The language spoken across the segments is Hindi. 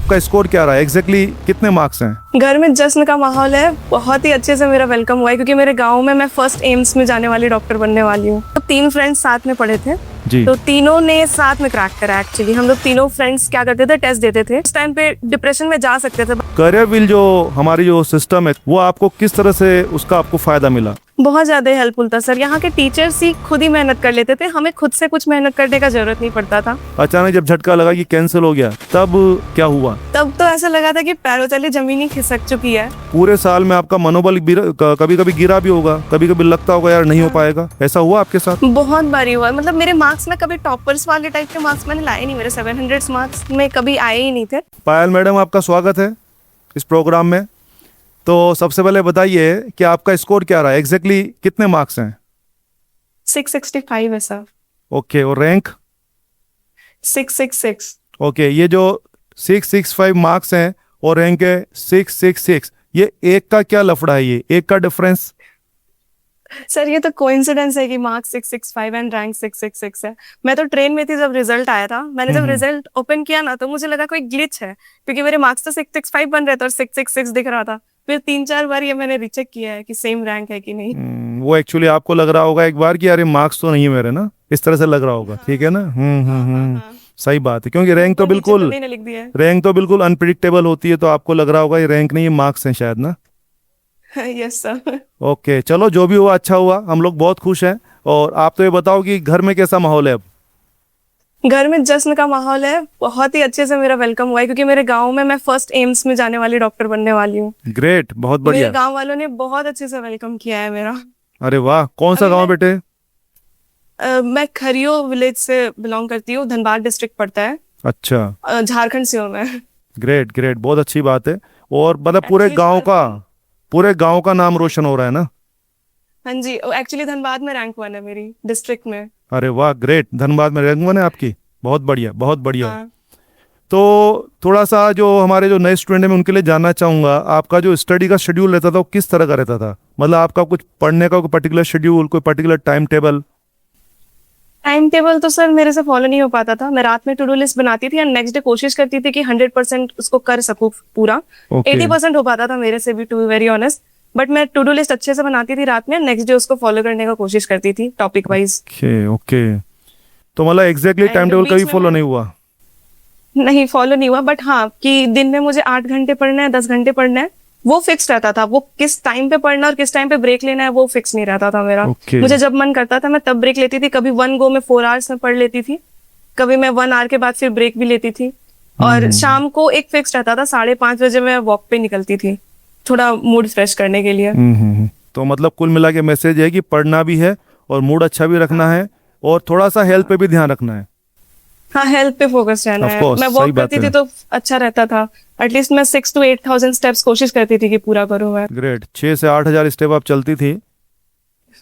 आपका स्कोर क्या रहा है? एग्जैक्टली कितने मार्क्स हैं? घर में जश्न का माहौल है, बहुत ही अच्छे से मेरा वेलकम हुआ है क्योंकि मेरे गांव में मैं फर्स्ट एम्स में जाने वाली डॉक्टर बनने वाली हूँ। तो 3 फ्रेंड्स साथ में पढ़े थे जी। तो तीनों ने साथ में क्रैक करा। एक्चुअली हम लोग तीनों फ्रेंड्स क्या करते थे, टेस्ट देते थे। उस टाइम पे डिप्रेशन में जा सकते थे। करियर व्हील जो हमारी जो सिस्टम है वो आपको किस तरह से उसका आपको फायदा मिला? बहुत ज्यादा हेल्पफुल था सर। यहाँ के टीचर्स ही खुद ही मेहनत कर लेते थे, हमें खुद से कुछ मेहनत करने का जरूरत नहीं पड़ता था। अचानक जब झटका लगा कि कैंसिल हो गया तब क्या हुआ? तब तो ऐसा लगा था कि पैरों तले जमीन ही खिसक चुकी है। पूरे साल में आपका मनोबल कभी कभी गिरा भी होगा, कभी कभी लगता होगा यार नहीं हो पाएगा, ऐसा हुआ आपके साथ? बहुत बारी हुआ। मतलब मेरे मार्क्स में कभी टॉपर्स वाले टाइप के मार्क्स मैंने लाए नहीं, मेरे 700 मार्क्स में कभी आए ही नहीं थे। पायल मैडम, आपका स्वागत है इस प्रोग्राम में। तो सबसे पहले बताइए कि आपका स्कोर क्या रहा है? एग्जैक्टली कितने मार्क्स हैं? 665 है सर। ओके, और रैंक? 666। ओके, ये जो 665 मार्क्स हैं और रैंक है 666, ये एक का क्या लफड़ा है? ये एक का डिफरेंस? सर ये तो कोइंसिडेंस है कि मार्क्स 665 एंड रैंक 666 है। मैं तो ट्रेन में थी जब रिजल्ट आया था। मैंने जब रिजल्ट ओपन किया ना तो मुझे लगा कोई ग्लिच है क्योंकि मेरे मार्क्स तो 665 बन रहे थे और 666 दिख रहा था। फिर 3-4 बार ये मैंने रिचेक किया है कि सेम रैंक है कि नहीं। वो एक्चुअली आपको लग रहा होगा एक बार कि अरे मार्क्स तो नहीं है मेरे ना, इस तरह से लग रहा होगा। ठीक है ना? सही बात है, क्योंकि रैंक तो बिल्कुल अनप्रिडिक्टेबल होती है, तो आपको लग रहा होगा ये रैंक नहीं, ये मार्क्स हैं शायद ना। Yes sir. ओके, चलो जो भी हुआ अच्छा हुआ, हम लोग बहुत खुश हैं। और आप तो ये बताओ कि घर में कैसा माहौल है अब? घर में जश्न का माहौल है, बहुत ही अच्छे से मेरा वेलकम हुआ है क्योंकि मेरे गांव में मैं फर्स्ट एम्स में जाने वाली डॉक्टर बनने वाली हूँ। ग्रेट, बहुत बढ़िया। मेरे गांव वालों ने बहुत अच्छे से वेलकम किया है मेरा। अरे वाह, कौन सा गांव बेटे? मैं खरियो विलेज से बिलोंग करती हूँ, धनबाद डिस्ट्रिक्ट पड़ता है। अच्छा, झारखंड से हूँ मैं। ग्रेट ग्रेट, बहुत अच्छी बात है। और मतलब पूरे गांव का नाम रोशन हो रहा है ना? हाँ जी, एक्चुअली धनबाद में रैंक 1 है मेरी डिस्ट्रिक्ट में। अरे वाह, ग्रेट, धनबाद में रैंक 1 है आपकी, बहुत बढ़िया बहुत बढ़िया। हाँ। तो थोड़ा सा जो हमारे जो नए स्टूडेंट हैं मैं उनके लिए जानना चाहूंगा, आपका जो स्टडी का शेड्यूल रहता था वो किस तरह का रहता था? मतलब आपका कुछ पढ़ने का कोई पर्टिकुलर शेड्यूल, कोई particular time table? Time table तो सर मेरे से फॉलो नहीं हो पाता था। मैं रात में टू डू लिस्ट बनाती थी और नेक्स्ट डे कोशिश करती थी कि 100% उसको कर सकूं पूरा। 80% हो पाता था मेरे से भी, to be very honest. But मैं टू डू लिस्ट अच्छे से बनाती थी रात में, नेक्स्ट डे उसको फॉलो करने का कोशिश करती थी टॉपिक वाइज। ओके ओके, तो मतलब एग्जैक्टली टाइम टेबल कभी फॉलो नहीं हुआ? नहीं, फॉलो नहीं हुआ। बट हाँ, कि दिन में मुझे 8 घंटे पढ़ना है, 10 घंटे पढ़ना है, वो फिक्स रहता था। वो किस टाइम पे पढ़ना और किस टाइम पे ब्रेक लेना है वो फिक्स नहीं रहता था मेरा। मुझे जब मन करता था मैं तब ब्रेक लेती थी। कभी 1 गो में 4 आवर्स में पढ़ लेती थी, कभी मैं 1 आवर के बाद फिर ब्रेक भी लेती थी। और शाम को एक फिक्स रहता था, 5:30 बजे मैं वॉक पे निकलती थी, थोड़ा मूड फ्रेश करने के लिए। तो मतलब कुल मिला के मैसेज है कि पढ़ना भी है और मूड अच्छा भी रखना है और थोड़ा सा हेल्थ पे भी ध्यान रखना है। हाँ, हेल्थ पे फोकस रहना है। मैं वॉक करती थी तो अच्छा रहता था। एटलीस्ट मैं 6 to 8,000 स्टेप्स कोशिश करती थी कि पूरा करूँ मैं। ग्रेट, 6 से 8,000 स्टेप आप चलती थी?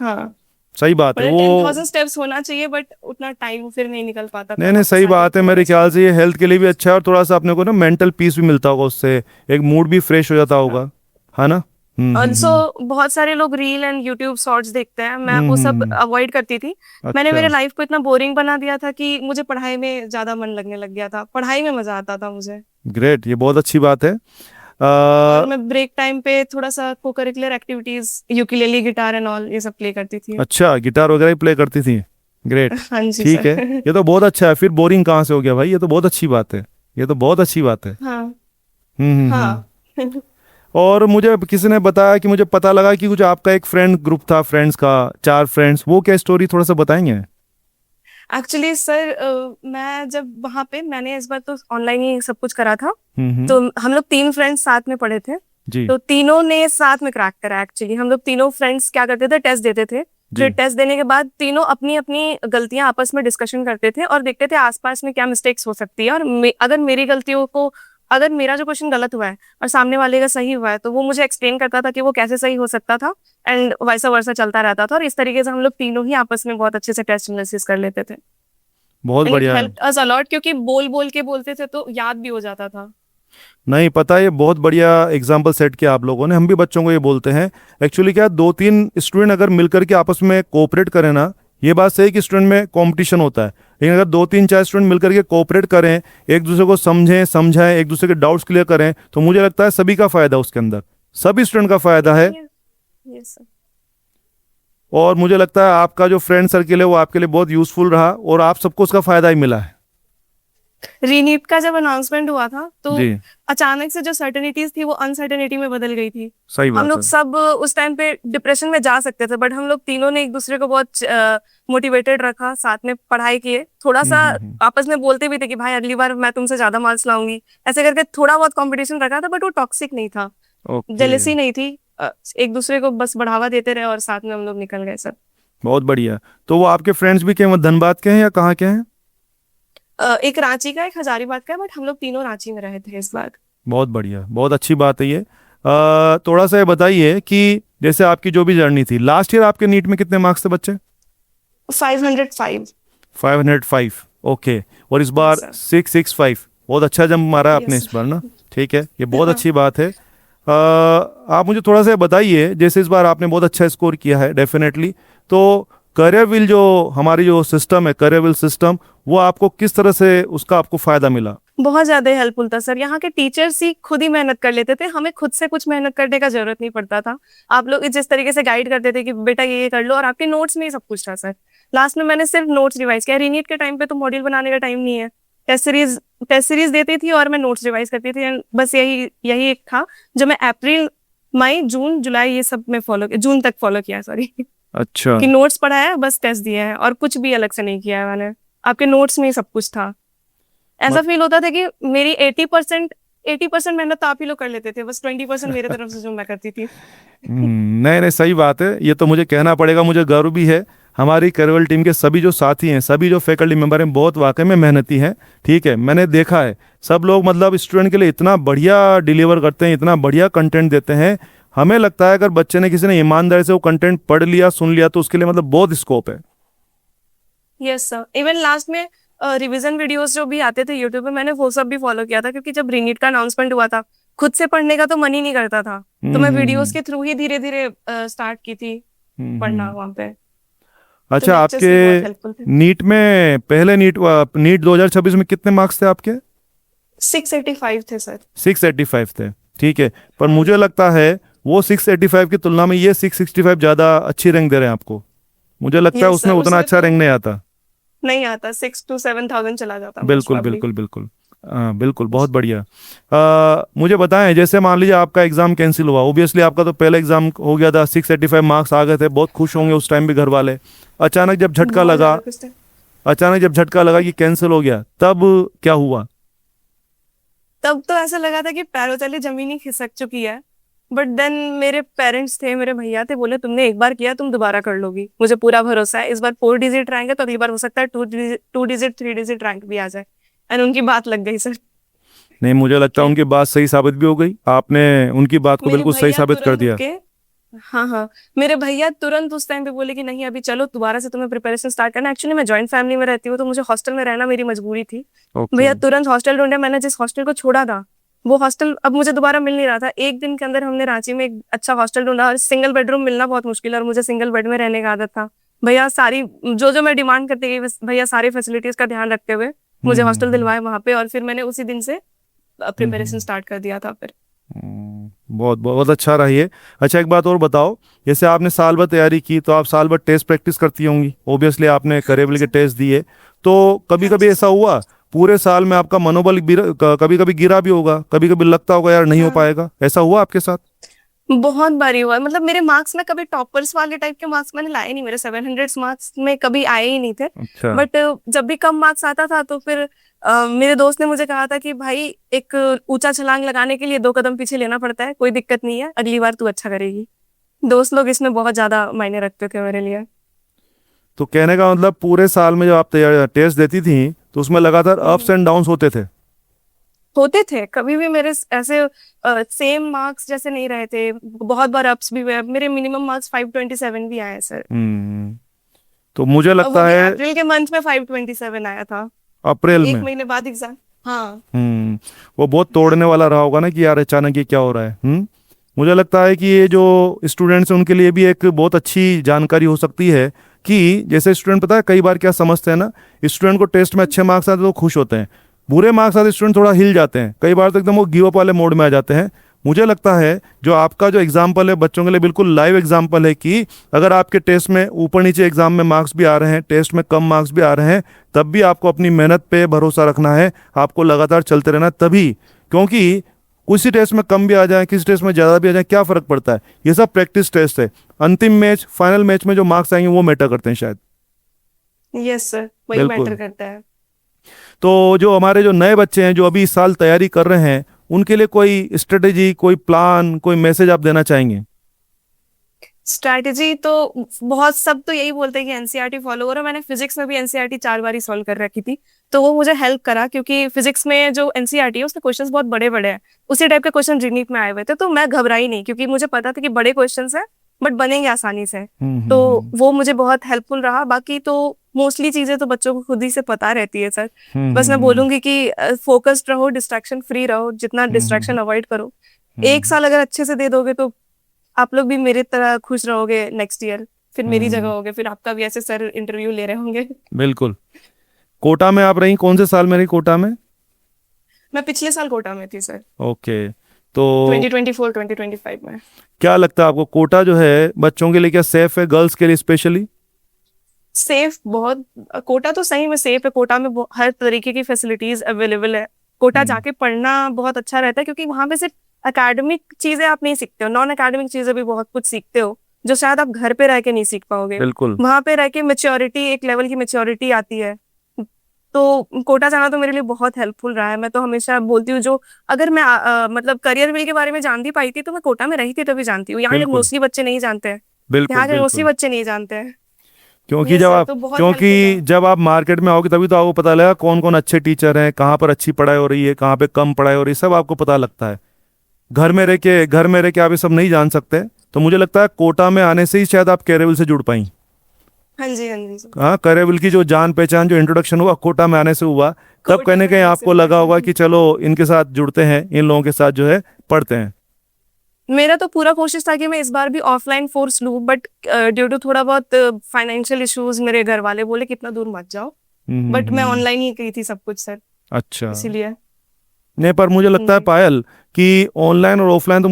हाँ, सही बात है। वो 10,000 स्टेप्स होना चाहिए बट उतना टाइम फिर नहीं निकल पाता। नहीं, सही बात है। मेरे ख्याल से ये हेल्थ के लिए भी अच्छा है और थोड़ा सा अपने को ना मेंटल पीस भी मिलता होगा उससे, एक मूड भी फ्रेश हो जाता होगा, है ना? ऑल्सो बहुत सारे लोग रील एंड यूट्यूब शॉर्ट्स देखते हैं, मैं वो सब अवॉइड करती थी। मैंने मेरे लाइफ को इतना बोरिंग बना दिया था कि मुझे पढ़ाई में ज्यादा मन लगने लग गया था। पढ़ाई में मजा आता था मुझे। ग्रेट, ये बहुत अच्छी बात है। और मैं ब्रेक टाइम पे थोड़ा सा को curricular activities, ukulele, guitar and all, ये सब प्ले करती थी। अच्छा, गिटार वगैरह ही प्ले करती थी? ग्रेट। हाँ जी, ठीक है, ये तो बहुत अच्छा है। फिर बोरिंग कहाँ से हो गया भाई? ये तो बहुत अच्छी बात है, ये तो बहुत अच्छी बात है। हाँ। हाँ। और मुझे किसी ने बताया कि मुझे पता लगा कि कुछ आपका एक फ्रेंड ग्रुप था, फ्रेंड्स का 4 फ्रेंड्स, वो क्या स्टोरी थोड़ा सा बताएंगे? एक्चुअली सर मैं जब वहां पे, मैंने इस बार तो ऑनलाइन ही सब कुछ करा था। तो हम लोग 3 फ्रेंड्स साथ में पढ़े थे जी। तो तीनों ने साथ में क्रैक करा। एक्चुअली हम लोग तीनों फ्रेंड्स क्या करते थे, टेस्ट देते थे। फिर टेस्ट देने के बाद तीनों अपनी अपनी गलतियां आपस में डिस्कशन करते थे और देखते थे आसपास में क्या मिस्टेक्स हो सकती है। और अगर मेरी गलतियों को, अगर मेरा जो क्वेश्चन गलत हुआ है और सामने वाले का सही हुआ है तो वो मुझे एक्सप्लेन करता था कि वो कैसे सही हो सकता था, एंड वैसा वर्सा चलता रहता था। और इस तरीके से हम लोग तीनों ही आपस में बहुत अच्छे से टेस्ट एनालिसिस कर लेते थे। बहुत बढ़िया। हेल्प्ड अस अ लॉट क्योंकि बोल बोल के बोलते थे तो याद भी हो जाता था। नहीं पता, ये बहुत बढ़िया एग्जाम्पल सेट किया आप लोगों ने। हम भी बच्चों को ये बोलते हैं एक्चुअली क्या, 2-3 स्टूडेंट अगर मिलकर के आपस में कोऑपरेट करें ना, ये बात सही कि स्टूडेंट में कंपटीशन होता है, लेकिन अगर 2 3 4 स्टूडेंट मिलकर के कोऑपरेट करें, एक दूसरे को समझें समझाएं, एक दूसरे के डाउट्स क्लियर करें, तो मुझे लगता है सभी का फायदा उसके अंदर, सभी स्टूडेंट का फायदा है। Yes sir. और मुझे लगता है आपका जो फ्रेंड सर्किल है वो आपके लिए बहुत यूजफुल रहा और आप सबको उसका फायदा ही मिला है। रीनीट का जब अनाउंसमेंट हुआ था तो जी अचानक से जो सर्टेनिटीज थी वो अनसर्टेनिटी में बदल गई थी। सही हम बात लोग है। सब उस टाइम पे डिप्रेशन में जा सकते थे, बट हम लोग तीनों ने एक दूसरे को बहुत मोटिवेटेड रखा, साथ में पढ़ाई किए, थोड़ा सा आपस में बोलते भी थे कि भाई अगली बार मैं तुमसे ज्यादा मार्क्स लाऊंगी, ऐसे करके थोड़ा बहुत कंपटीशन रखा था, बट वो टॉक्सिक नहीं था, ओके जेलेसी नहीं थी। एक दूसरे को बस बढ़ावा देते रहे और साथ में हम लोग निकल गए सर। बहुत बढ़िया। तो वो आपके फ्रेंड्स भी क्या धनबाद के हैं या कहाँ के हैं? एक रांची का, एक हजारीबाग का, बट हम लोग तीनों रांची में रहे थे इस बार। बहुत बढ़िया, बहुत अच्छी बात है ये। थोड़ा सा ये बताइए कि जैसे आपकी जो भी जर्नी थी, लास्ट ईयर आपके नीट में कितने मार्क्स थे बच्चे? 505। 505, ओके। और इस बार sir. 665, बहुत अच्छा जंप मारा है आपने Yes, इस बार ना, ठीक है, ये बहुत हाँ। अच्छी बात है। आप मुझे थोड़ा सा बताइए, जैसे इस बार आपने बहुत अच्छा स्कोर किया है डेफिनेटली, तो करियर विल जो हमारी जो सिस्टम है, करियर विल सिस्टम, वो आपको किस तरह से उसका आपको फायदा मिला? बहुत ज्यादा हेल्पफुल था सर। यहाँ के टीचर्स ही खुद ही मेहनत कर लेते थे, हमें खुद से कुछ मेहनत करने का जरूरत नहीं पड़ता था। आप लोग जिस तरीके से गाइड करते थे कि बेटा ये कर लो, और आपके नोट्स में ही सब कुछ था सर। लास्ट में मैंने सिर्फ नोट्स रिवाइज किया, रीनीट के टाइम पे तो मॉड्यूल बनाने का टाइम नहीं है, टेस्ट सीरीज देती थी और मैं नोट्स रिवाइज करती थी, and बस यही यही एक था जो मैं अप्रैल मई जून जुलाई ये सब में फॉलो किया, जून तक फॉलो किया सॉरी, अच्छा कि नोट्स पढ़ा है बस टेस्ट दिया है, और कुछ भी अलग से नहीं किया है मैंने। आपके नोट्स में ही सब कुछ था। ऐसा फील होता था कि मेरी 80% मेहनत तो आप ही लोग कर लेते थे, बस 20% मेरे तरफ से जो मैं करती थी। नहीं नहीं, सही बात है, ये तो मुझे कहना पड़ेगा, मुझे गर्व भी है। हमारी करियर टीम के सभी जो साथी हैं, सभी जो फैकल्टी मेंबर हैं, बहुत वाकई में मेहनती हैं, ठीक है, मैंने देखा है। सब लोग मतलब स्टूडेंट के लिए इतना बढ़िया डिलीवर करते हैं, इतना बढ़िया कंटेंट देते हैं। हमें लगता है अगर बच्चे ने, किसी ने ईमानदारी से वो कंटेंट पढ़ लिया, सुन लिया, तो उसके लिए मतलब बहुत स्कोप है। Yes sir. इवन लास्ट में रिवीजन वीडियोस जो भी आते थे यूट्यूब पे, मैंने वो सब भी फॉलो किया था, क्योंकि जब रीनीट का अनाउंसमेंट हुआ था खुद से पढ़ने का तो मन ही नहीं करता था, तो मैं वीडियोस के थ्रू ही धीरे धीरे स्टार्ट की थी पढ़ना वहाँ पे। तो अच्छा, lectures भी बहुत helpful आपके थे। नीट में पहले नीट 2026 में कितने मार्क्स थे आपके? 685 थे सर। 685 थे, ठीक है, पर मुझे लगता है वो 685 की तुलना में ये 665 ज़्यादा अच्छी रैंक दे रहे हैं आपको। मुझे लगता है Yes, उसमें sir, उतना उसमें अच्छा तो रैंक नहीं आता। नहीं आता, 6 to 7,000 चला जाता most बिल्कुल probably। बिल्कुल बिल्कुल, हाँ बिल्कुल, बहुत बढ़िया। मुझे बताएं, जैसे मान लीजिए आपका एग्ज़ाम कैंसिल हुआ, ओबियसली आपका तो पहला एग्ज़ाम हो गया था, 685 मार्क्स आ गए थे, बहुत खुश होंगे उस टाइम भी घर वाले। अचानक जब झटका बहुत लगा, ज्यादा खुश थे। अचानक जब झटका लगा कि कैंसिल हो गया, तब क्या हुआ? तब तो ऐसा लगा था कि पैरों तले जमीन ही खिसक चुकी है, बट देन मेरे पेरेंट्स थे, मेरे भैया थे, बोले तुमने एक बार किया, तुम दोबारा कर लोगी, मुझे पूरा भरोसा है, इस बार 4 डिजिट रैंक है तो अगली बार हो सकता है 2 डिजिट 3 डिजिट रैंक भी आ जाए। एंड उनकी बात लग गई सर। नहीं, मुझे लगता है उनकी बात सही साबित भी हो गई, आपने उनकी बात को मेरे बिल्कुल सही भैया साबित कर तुरंत दिया। उठ के, हाँ हाँ, मेरे भैया तुरंत उस टाइम पे बोले कि नहीं अभी चलो दोबारा से तुम्हें प्रिपरेशन स्टार्ट करना। एक्चुअली मैं जॉइंट फैमिली में रहती हूँ, तो मुझे हॉस्टल में रहना मेरी मजबूरी थी। ओके, भैया तुरंत हॉस्टल ढूंढे, मैंने जिस हॉस्टल को छोड़ा था वो हॉस्टल अब मुझे दोबारा मिल नहीं रहा था। एक दिन के अंदर हमने रांची में एक अच्छा हॉस्टल ढूंढा, और सिंगल बेडरूम मिलना बहुत मुश्किल है, और मुझे सिंगल बेड में रहने का आदत था। भैया सारी जो मैं डिमांड करती गई, भैया सारी फैसिलिटीज का ध्यान रखते हुए मुझे हॉस्टल दिलवाए वहां पे, और फिर मैंने उसी दिन से प्रिपरेशन स्टार्ट कर दिया था फिर। बहुत बहुत अच्छा रहा ये। अच्छा, एक बात और बताओ, जैसे आपने साल भर तैयारी की, तो आप साल भर टेस्ट प्रैक्टिस करती होंगी, ओबियसली आपने करेबल के टेस्ट दिए, तो कभी कभी ऐसा हुआ पूरे साल में आपका मनोबल कभी कभी गिरा भी होगा, कभी कभी लगता होगा यार नहीं हो पाएगा, ऐसा हुआ आपके साथ? बहुत बारी हुआ, मतलब मेरे मार्क्स में कभी टॉपर्स वाले टाइप के मार्क्स मैंने लाए नहीं, मेरे 700 मार्क्स में कभी आए ही नहीं थे। अच्छा, बट जब भी कम मार्क्स आता था तो फिर मेरे दोस्त ने मुझे कहा था कि भाई एक ऊंचा छलांग लगाने के लिए 2 कदम पीछे लेना पड़ता है, कोई दिक्कत नहीं है, अगली बार तू अच्छा करेगी। दोस्त लोग इसमें बहुत ज्यादा मायने रखते थे मेरे लिए। तो कहने का मतलब पूरे साल में जब आप टेस्ट देती थी, तो उसमें लगातार अप्स एंड डाउन्स होते थे? होते थे, कभी भी मेरे ऐसे सेम मार्क्स जैसे नहीं रहे थे, बहुत बार अप्स भी हुए। मेरे मिनिमम मार्क्स 527 भी आए सर। तो मुझे और वो लगता भी है अप्रैल के मंथ में 527 आया था, अप्रैल एक में। महीने बाद एग्जाम। हाँ वो बहुत तोड़ने वाला रहा होगा ना कि यार अचानक ये क्या हो रहा है। मुझे लगता है कि ये जो स्टूडेंट्स हैं उनके लिए भी एक बहुत अच्छी जानकारी हो सकती है कि जैसे स्टूडेंट पता है कई बार क्या समझते हैं ना, स्टूडेंट को टेस्ट में अच्छे मार्क्स आते हैं तो खुश होते हैं, बुरे मार्क्स आते स्टूडेंट थोड़ा हिल जाते हैं, कई बार तो एकदम वो गिव अप वाले मोड में आ जाते हैं। मुझे लगता है जो आपका जो एग्जाम्पल है बच्चों के लिए बिल्कुल लाइव एग्जाम्पल है कि अगर आपके टेस्ट में ऊपर नीचे एग्जाम में मार्क्स भी आ रहे हैं, टेस्ट में कम मार्क्स भी आ रहे हैं, तब भी आपको अपनी मेहनत पे भरोसा रखना है, आपको लगातार चलते रहना तभी, क्योंकि किसी टेस्ट में कम भी आ जाए, किसी टेस्ट में ज़्यादा भी आ जाए, क्या फ़र्क पड़ता है, ये सब प्रैक्टिस टेस्ट है। अंतिम मैच, फाइनल मैच में जो मार्क्स आएंगे वो मैटर करते हैं शायद। यस सर, वही बिल्कुल। मैटर करता है। तो जो हमारे जो नए बच्चे हैं जो अभी इस साल तैयारी कर रहे हैं, उनके लिए कोई स्ट्रेटेजी, कोई प्लान, कोई मैसेज आप देना चाहेंगे? स्ट्रैटेजी तो बहुत, सब तो यही बोलते हैं कि एनसीईआरटी फॉलो करो। मैंने फिजिक्स में भी एनसीईआरटी 4 बार ही सॉल्व कर रखी थी, तो वो मुझे हेल्प करा, क्योंकि फिजिक्स में जो एनसीईआरटी है उसके क्वेश्चंस बहुत बड़े बड़े हैं, उसी टाइप के क्वेश्चन रीनीट में आए हुए थे, तो मैं घबराई नहीं, क्योंकि मुझे पता था कि बड़े क्वेश्चंस हैं बट बनेंगे आसानी से। तो वो मुझे बहुत हेल्पफुल रहा। बाकी तो मोस्टली चीजें तो बच्चों को खुद ही से पता रहती है सर। बस मैं बोलूंगी कि फोकस्ड रहो, डिस्ट्रैक्शन फ्री रहो, जितना डिस्ट्रैक्शन अवॉइड करो। 1 साल अगर अच्छे से दे दोगे तो आप लोग भी मेरे तरह खुश रहोगे, नेक्स्ट ईयर फिर मेरी जगह होगे, फिर आपका भी ऐसे सर इंटरव्यू ले रहे होंगे। बिल्कुल। कोटा में आप रही, कौन से साल में रही कोटा में? मैं पिछले साल कोटा में थी सर, ओके। तो 2024 2025 में। क्या लगता है आपको कोटा जो है बच्चों के लिए क्या सेफ है, गर्ल्स के लिए स्पेशली? सेफ बहुत, कोटा तो सही में सेफ है। कोटा में हर तरीके की फैसिलिटीज अवेलेबल है। कोटा जाके पढ़ना बहुत अच्छा रहता है, क्योंकि वहां पे सिर्फ एकेडमिक चीजें आप नहीं सीखते हो, नॉन एकेडमिक चीजें भी बहुत कुछ सीखते हो, जो शायद आप घर पे रह के नहीं सीख पाओगे। बिल्कुल। वहां पे रह के मेच्योरिटी, एक लेवल की मेच्योरिटी आती है। तो कोटा जाना तो मेरे लिए बहुत हेल्पफुल रहा है। मैं तो हमेशा बोलती हूँ, जो अगर मैं मतलब करियर विल के बारे में जानती पाई थी तो मैं कोटा में रही थी तभी जानती हूँ। यहाँ के बिल्कुल मोस्टली बच्चे नहीं जानते हैं, बिल्कुल यहाँ के मोस्टली बिल्कुल। बच्चे नहीं जानते हैं। क्योंकि ये जब सर आप तो बहुत हेल्पफुल क्योंकि है। जब आप मार्केट में आओगे तभी तो आपको पता लगेगा कौन कौन अच्छे टीचर हैं, कहाँ पर अच्छी पढ़ाई हो रही है, कहाँ पे कम पढ़ाई हो रही है, सब आपको पता लगता है। घर में रह के आप ये सब नहीं जान सकते। तो मुझे लगता है कोटा में आने से ही शायद आप कैरेबिल से जुड़ पाई। हाँ जी, हाँ जी सर। हाँ, कैरेबिल की जो जान पहचान, जो इंट्रोडक्शन हुआ कोटा में आने से हुआ, तब कोटा कहीं ना में कहीं आने आपको से लगा हुआ। होगा कि चलो इनके साथ जुड़ते हैं, इन लोगों के साथ जो है पढ़ते हैं। मेरा तो पूरा कोशिश था कि मैं इस बार भी ऑफलाइन कोर्स लूँ, बट ड्यू टू थोड़ा बहुत फाइनेंशियल इश्यूज मेरे घर वाले बोले कि इतना दूर मत जाओ, बट मैं ऑनलाइन ही की थी सब कुछ सर, अच्छा। इसीलिए। नहीं, पर मुझे लगता है जी। पायल कि ऑनलाइन और ऑफलाइन तो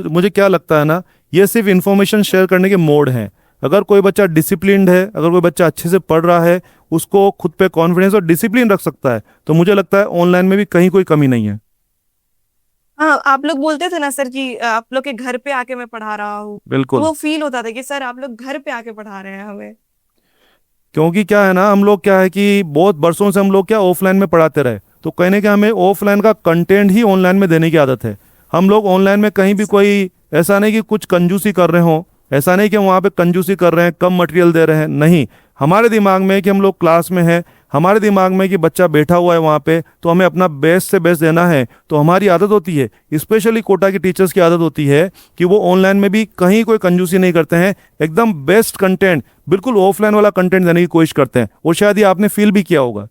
मुझे क्या लगता है ना, ये सिर्फ इंफॉर्मेशन शेयर करने के मोड हैं। अगर कोई बच्चा डिसिप्लिन्ड है, अगर कोई बच्चा अच्छे से पढ़ रहा है, उसको खुद पे कॉन्फिडेंस और डिसिप्लिन रख सकता है, तो मुझे लगता है ऑनलाइन में भी कहीं कोई कमी नहीं है। हाँ, आप लोग बोलते थे ना सर कि आप लोग के घर पे आके मैं पढ़ा रहा हूँ, तो बिल्कुल। वो फील होता था कि सर आप लोग घर पे आके पढ़ा रहे हैं हमें। क्योंकि क्या है ना, हम लोग क्या है कि बहुत बरसों से हम लोग क्या ऑफलाइन में पढ़ाते रहे, तो कहने के हमें ऑफलाइन का कंटेंट ही ऑनलाइन में देने की आदत है। हम लोग ऑनलाइन में कहीं भी कोई ऐसा नहीं कि कुछ कंजूसी कर रहे हो, ऐसा नहीं कि वहाँ पे कंजूसी कर रहे हैं, कम मटेरियल दे रहे हैं, नहीं। हमारे दिमाग में है कि हम लोग क्लास में हैं, हमारे दिमाग में कि बच्चा बैठा हुआ है वहाँ पे, तो हमें अपना बेस्ट से बेस्ट देना है। तो हमारी आदत होती है, स्पेशली कोटा की टीचर्स की आदत होती है कि वो ऑनलाइन में भी कहीं कोई कंजूसी नहीं करते हैं, एकदम बेस्ट कंटेंट, बिल्कुल ऑफलाइन वाला कंटेंट देने की कोशिश करते हैं। और शायद ये आपने फील भी किया होगा।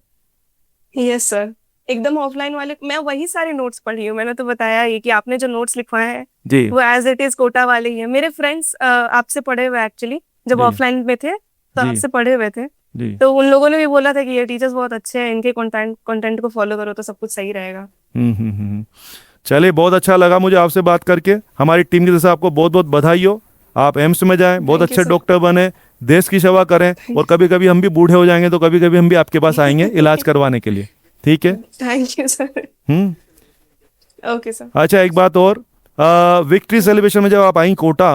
यस सर, एकदम ऑफलाइन वाले मैं वही सारे नोट्स पढ़ी हूँ। मैंने तो बताया ही कि आपने जो नोट्स लिखवाए हैं जी वो एज इट इज कोटा वाले ही है। मेरे फ्रेंड्स आपसे पढ़े हुए एक्चुअली, जब जी ऑफलाइन में थे तो जी आपसे पढ़े हुए थे, जी। तो उन लोगों ने भी बोला था कि ये टीचर्स बहुत अच्छे हैं, इनके कंटेंट को फॉलो करो तो सब कुछ सही रहेगा। हम्म। चलिए, बहुत अच्छा लगा मुझे आपसे बात करके। हमारी टीम की तरफ से आपको बहुत बहुत बधाई हो। आप एम्स में जाएं, बहुत थैंक यू अच्छे सर। डॉक्टर बने, देश की सेवा करें। और कभी कभी हम भी बूढ़े हो जाएंगे तो कभी कभी हम भी आपके पास आएंगे इलाज करवाने के लिए, ठीक है? Thank you sir. Hmm. Okay sir. अच्छा, एक बात और, विक्ट्री सेलिब्रेशन में जब आप आई कोटा,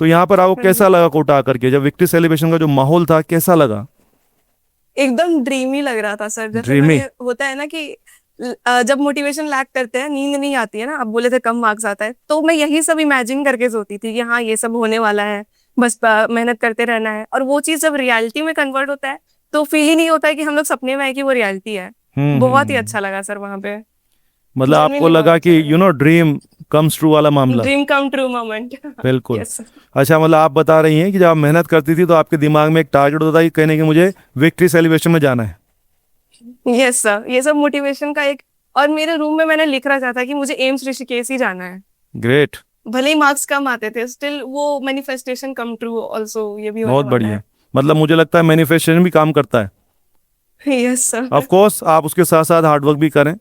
तो यहाँ पर आपको कैसा लगा कोटा आकर के? जब विक्ट्री सेलिब्रेशन का जो माहौल था, कैसा लगा? एकदम ड्रीमी लग रहा था सर। जैसे ड्रीमी? मैंने, होता है ना कि जब मोटिवेशन लैक करते हैं, नींद नहीं आती है ना, अब बोले थे कम मार्क्स आता है, तो मैं यही सब इमेजिन करके सोती थी कि हाँ ये सब होने वाला है, बस मेहनत करते रहना है। और वो चीज जब रियलिटी में कन्वर्ट होता है तो फील ही नहीं होता है कि हम लोग सपने में है, कि वो रियलिटी है। बहुत ही अच्छा लगा सर वहां पे, मतलब आपको जेन्युइनली बहुत लगा अच्छा कि लगा। ड्रीम कम्स ट्रू वाला मामला? Dream come true moment. बिल्कुल। Yes sir. अच्छा, मतलब आप बता रही हैं कि जब आप मेहनत करती थी तो आपके दिमाग में एक टारगेट होता था कि कहने कि मुझे विक्ट्री सेलिब्रेशन में जाना है। यस सर, ये सब मोटिवेशन का एक, और मेरे रूम में मैंने लिख रखा था कि मुझे एम्स ऋषिकेश ही जाना है। ग्रेट। भले ही मार्क्स कम आते थे, स्टिल वो मैनिफेस्टेशन कम ट्रू ऑल्सो, ये भी होने बहुत वाला बढ़िया। है। मतलब मुझे लगता है मैनिफेस्टेशन भी काम करता है। Yes sir. ऑफ कोर्स आप उसके साथ साथ हार्डवर्क भी करें।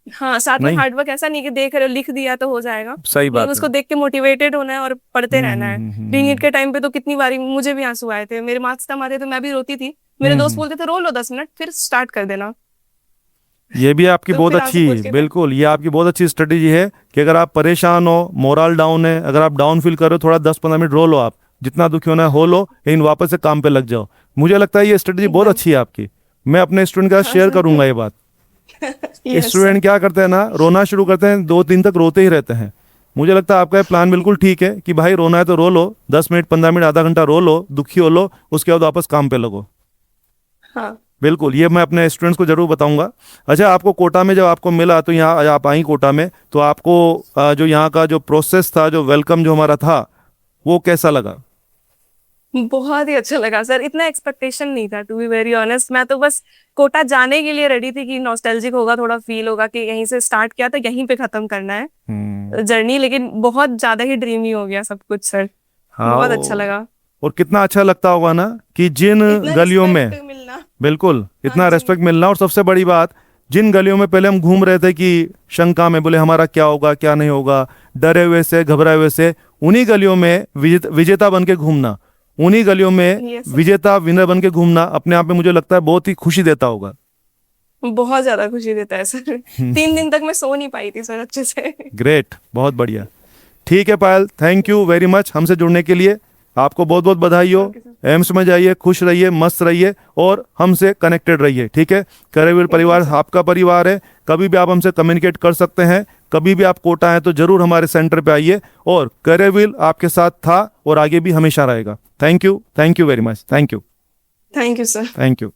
हाँ, साथ में नहीं, हार्डवर्क ऐसा नहीं कि देख रहे हो लिख दिया तो हो जाएगा, सही बात लेकिन उसको है। देख के मोटिवेटेड होना है और पढ़ते रहना है। नीट के टाइम पे तो कितनी बारी मुझे भी आंसू आए थे, मेरे मार्क्स कम आते तो मैं भी रोती थी, मेरे दोस्त बोलते थे रो लो 10 मिनट फिर स्टार्ट कर देना। ये भी आपकी तो बहुत फिर आंसू पोंछ अच्छी, के बिल्कुल ये आपकी बहुत अच्छी स्ट्रेटेजी है कि अगर आप परेशान हो, मोरल डाउन है, अगर आप डाउन फील कर रहे हो, थोड़ा 10-15 मिनट रो लो, आप जितना दुखी होना है हो लो, लेकिन वापस से काम पे लग जाओ। मुझे लगता है ये स्ट्रेटेजी बहुत एकदम। अच्छी है आपकी। मैं अपने स्टूडेंट के साथ हाँ शेयर सर। करूंगा ये बात। Yes sir. स्टूडेंट क्या करते हैं ना, रोना शुरू करते हैं, 2 दिन तक रोते ही रहते हैं। मुझे लगता है आपका ये प्लान बिल्कुल ठीक है कि भाई रोना है तो रो लो, 10 मिनट 15 मिनट आधा घंटा रो लो, दुखी हो लो, उसके बाद वापस काम पे लगो। हाँ बिल्कुल, ये मैं अपने स्टूडेंट्स को जरूर बताऊंगा। अच्छा, आपको कोटा में जब आपको मिला तो यहाँ आप आई कोटा में, तो आपको जो यहाँ का जो प्रोसेस था, जो वेलकम जो हमारा था, वो कैसा लगा? बहुत ही अच्छा लगा सर, इतना एक्सपेक्टेशन नहीं था टू बी वेरी ऑनेस्ट। मैं तो बस कोटा जाने के लिए रेडी थी कि नॉस्टैल्जिक होगा, थोड़ा फील होगा कि यहीं से स्टार्ट किया तो यहीं पे खत्म करना है जर्नी, लेकिन बहुत ज्यादा ही ड्रीमी हो गया सब कुछ सर। हाँ, बहुत अच्छा लगा। और कितना अच्छा लगता होगा ना कि जिन इतना गलियों में, respect मिलना। बिल्कुल इतना हाँ जी। रेस्पेक्ट मिलना, और सबसे बड़ी बात, जिन गलियों में पहले हम घूम रहे थे कि शंका में, बोले हमारा क्या होगा क्या नहीं होगा, डरे हुए से, घबराए हुए से, उन्हीं गलियों में विजेता बन के घूमना, उन्हीं गलियों में Yes, sir। विजेता विनर बन के घूमना अपने आप में मुझे लगता है बहुत ही खुशी देता होगा। बहुत ज्यादा खुशी देता है सर। 3 दिन तक मैं सो नहीं पाई थी सर अच्छे से। ग्रेट, बहुत बढ़िया। ठीक है पायल, थैंक यू वेरी मच हमसे जुड़ने के लिए। आपको बहुत बहुत बधाई हो। Okay, sir। एम्स में जाइए, खुश रहिए, मस्त रहिए, और हमसे कनेक्टेड रहिए, ठीक है? करियर परिवार आपका परिवार है, कभी भी आप हमसे कम्युनिकेट कर सकते हैं। कभी भी आप कोटा हैं तो जरूर हमारे सेंटर पे आइए, और करियर आपके साथ था और आगे भी हमेशा रहेगा। Thank you very much. Thank you. Thank you sir. Thank you.